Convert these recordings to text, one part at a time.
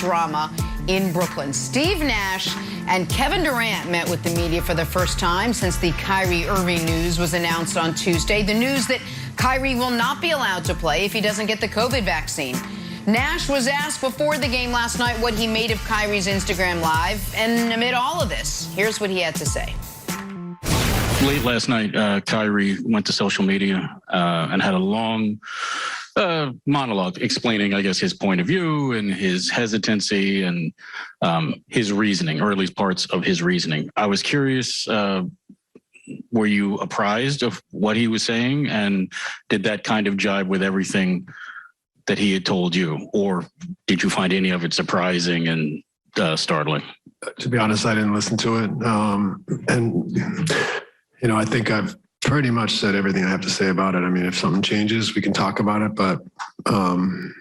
drama in Brooklyn. Steve Nash and Kevin Durant met with the media for the first time since the Kyrie Irving news was announced on Tuesday. The news that Kyrie will not be allowed to play if he doesn't get the COVID vaccine. Nash was asked before the game last night what he made of Kyrie's Instagram Live. And amid all of this, here's what he had to say. Late last night, Kyrie went to social media and had a long monologue explaining, I guess, his point of view and his hesitancy and his reasoning, or at least parts of his reasoning. I was curious, were you apprised of what he was saying? And did that kind of jibe with everything that he had told you? Or did you find any of it surprising and startling? To be honest, I didn't listen to it. You know, I think I've pretty much said everything I have to say about it. I mean, if something changes, we can talk about it. But, you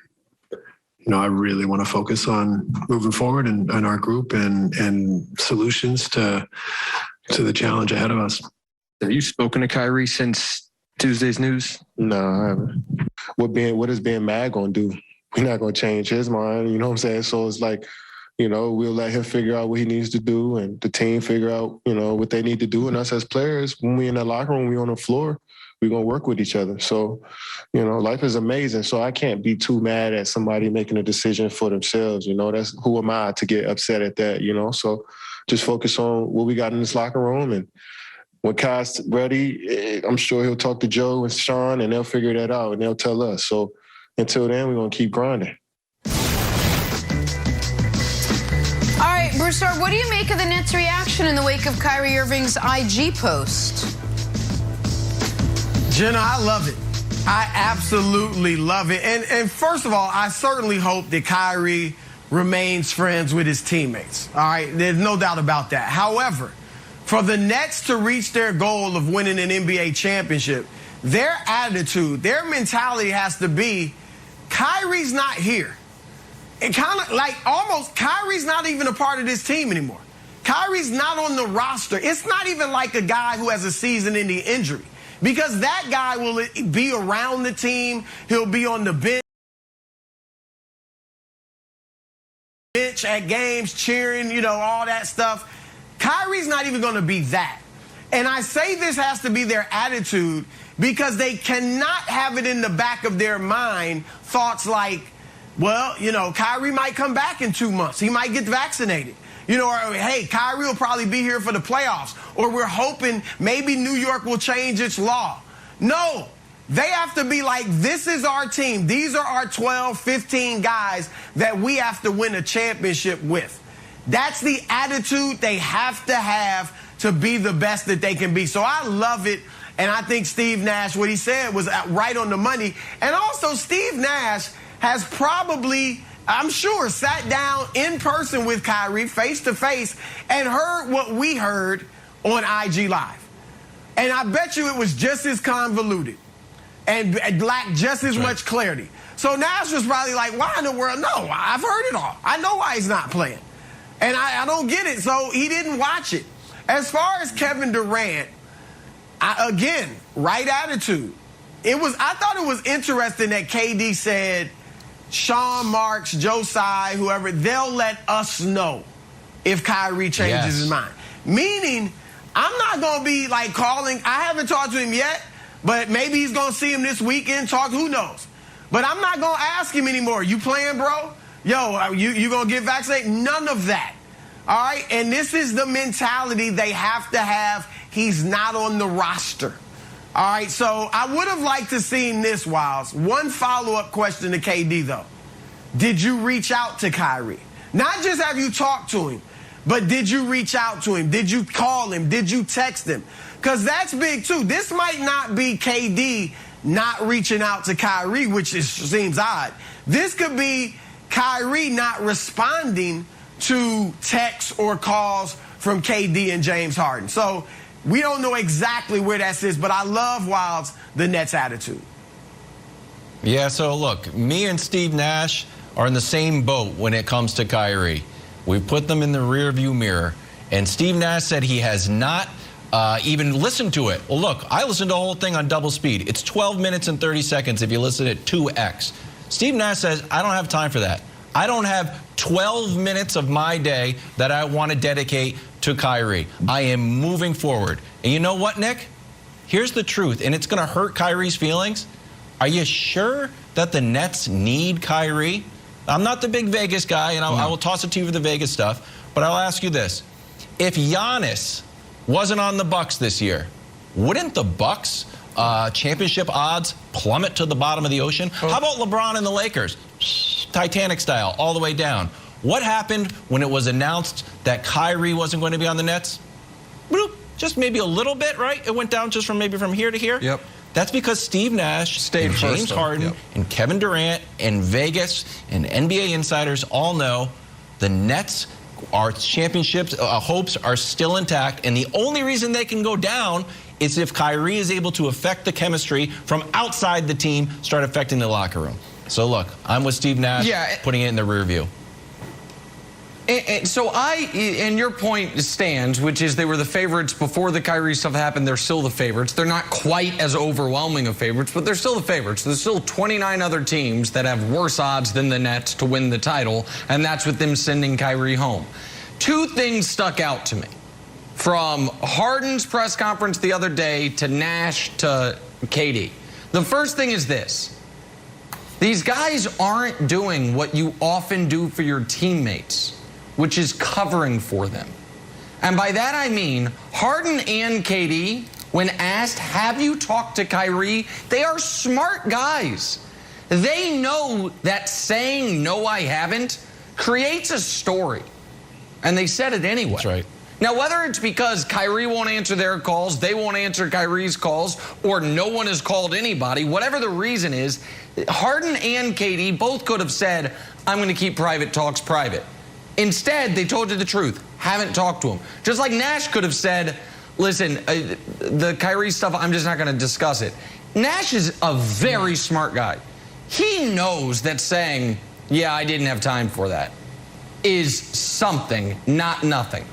know, I really want to focus on moving forward and our group and solutions to the challenge ahead of us. Have you spoken to Kyrie since Tuesday's news? No, I haven't. What is being mad going to do? We're not going to change his mind. You know what I'm saying? So it's like, you know, we'll let him figure out what he needs to do and the team figure out, you know, what they need to do. And us as players, when we in the locker room, we on the floor, we're going to work with each other. So, you know, life is amazing. So I can't be too mad at somebody making a decision for themselves. You know, that's who am I to get upset at that, you know? So just focus on what we got in this locker room. And when Kai's ready, I'm sure he'll talk to Joe and Sean and they'll figure that out and they'll tell us. So until then, we're going to keep grinding. Broussard, what do you make of the Nets' reaction in the wake of Kyrie Irving's IG post? Jenna, I love it. I absolutely love it. And first of all, I certainly hope that Kyrie remains friends with his teammates. All right, there's no doubt about that. However, for the Nets to reach their goal of winning an NBA championship, their attitude, their mentality has to be, Kyrie's not here. And kind of like almost Kyrie's not even a part of this team anymore. Kyrie's not on the roster. It's not even like a guy who has a season-ending injury, because that guy will be around the team. He'll be on the bench at games cheering, you know, all that stuff. Kyrie's not even going to be that. And I say this has to be their attitude because they cannot have it in the back of their mind thoughts like, well, you know, Kyrie might come back in 2 months. He might get vaccinated. You know, or, hey, Kyrie will probably be here for the playoffs. Or we're hoping maybe New York will change its law. No, they have to be like, this is our team. These are our 12, 15 guys that we have to win a championship with. That's the attitude they have to be the best that they can be. So I love it. And I think Steve Nash, what he said was right on the money. And also Steve Nash has probably, I'm sure, sat down in person with Kyrie face to face and heard what we heard on IG Live. And I bet you it was just as convoluted and lacked just as much clarity. So Nash was probably like, why in the world? No, I've heard it all. I know why he's not playing. And I don't get it. So he didn't watch it. As far as Kevin Durant, again, right attitude. I thought it was interesting that KD said, Sean Marks, Joe Tsai, whoever, they'll let us know if Kyrie changes his mind. Meaning, I'm not going to be like calling. I haven't talked to him yet, but maybe he's going to see him this weekend, talk, who knows. But I'm not going to ask him anymore. You playing, bro? Yo, you going to get vaccinated? None of that. All right? And this is the mentality they have to have. He's not on the roster. All right, so I would have liked to seen this, Wiles. One follow-up question to KD, though. Did you reach out to Kyrie? Not just have you talked to him, but did you reach out to him? Did you call him? Did you text him? Because that's big, too. This might not be KD not reaching out to Kyrie, which seems odd. This could be Kyrie not responding to texts or calls from KD and James Harden. So we don't know exactly where that sits, but I love, Wiles, the Nets' attitude. Yeah, so look, me and Steve Nash are in the same boat when it comes to Kyrie. We put them in the rearview mirror, and Steve Nash said he has not even listened to it. Well, look, I listened to the whole thing on double speed. It's 12 minutes and 30 seconds if you listen at 2x. Steve Nash says, I don't have time for that. I don't have 12 minutes of my day that I want to dedicate to Kyrie. I am moving forward. And you know what, Nick? Here's the truth, and it's going to hurt Kyrie's feelings. Are you sure that the Nets need Kyrie? I'm not the big Vegas guy, and I will toss it to you for the Vegas stuff, but I'll ask you this. If Giannis wasn't on the Bucks this year, wouldn't the Bucks championship odds plummet to the bottom of the ocean? How about LeBron and the Lakers? Titanic style, all the way down. What happened when it was announced that Kyrie wasn't going to be on the Nets? Bloop, just maybe a little bit, right? It went down just from maybe from here to here. Yep. That's because Steve Nash, and James Harden, and Kevin Durant, and Vegas, and NBA insiders all know the Nets, our championships hopes are still intact, and the only reason they can go down is if Kyrie is able to affect the chemistry from outside the team, start affecting the locker room. So look, I'm with Steve Nash, putting it in the rear view. And your point stands, which is they were the favorites before the Kyrie stuff happened. They're still the favorites. They're not quite as overwhelming of favorites, but they're still the favorites. There's still 29 other teams that have worse odds than the Nets to win the title, and that's with them sending Kyrie home. Two things stuck out to me. From Harden's press conference the other day to Nash to KD. The first thing is this. These guys aren't doing what you often do for your teammates, which is covering for them. And by that I mean Harden and KD, when asked, have you talked to Kyrie? They are smart guys. They know that saying, no, I haven't, creates a story. And they said it anyway. That's right. Now, whether it's because Kyrie won't answer their calls, they won't answer Kyrie's calls, or no one has called anybody, whatever the reason is, Harden and KD both could have said, I'm going to keep private talks private. Instead, they told you the truth. Haven't talked to him. Just like Nash could have said, listen, the Kyrie stuff, I'm just not going to discuss it. Nash is a very smart guy. He knows that saying, yeah, I didn't have time for that, is something, not nothing.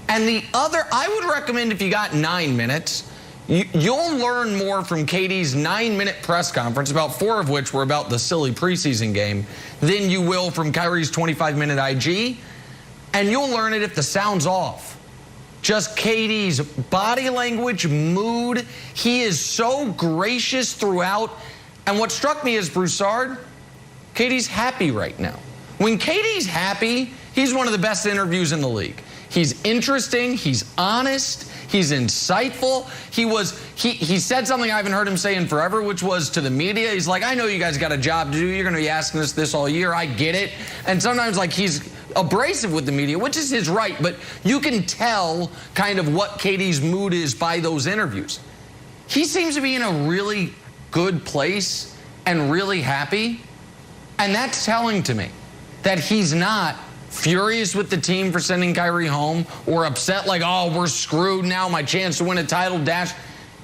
And the other, I would recommend if you got 9 minutes, you'll learn more from KD's 9-minute press conference, about 4 of which were about the silly preseason game, than you will from Kyrie's 25-minute IG. And you'll learn it if the sound's off. Just KD's body language, mood. He is so gracious throughout. And what struck me is, Broussard, KD's happy right now. When KD's happy, he's one of the best interviews in the league. He's interesting, he's honest, he's insightful. He said something I haven't heard him say in forever, which was to the media. He's like, I know you guys got a job to do. You're going to be asking us this all year. I get it. And sometimes, like, he's abrasive with the media, which is his right. But you can tell kind of what KD's mood is by those interviews. He seems to be in a really good place and really happy. And that's telling to me that he's not furious with the team for sending Kyrie home, or upset like, oh, we're screwed now, my chance to win a title dash.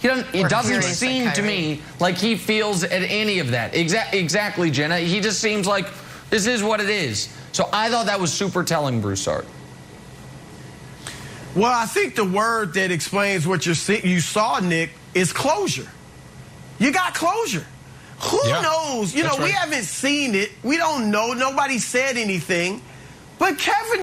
It doesn't seem to me like he feels at any of that. Exactly, Jenna. He just seems like this is what it is. So I thought that was super telling, Broussard. Well, I think the word that explains what you saw, Nick, is closure. You got closure. Who knows? You know, we haven't seen it. We don't know. Nobody said anything. But Kevin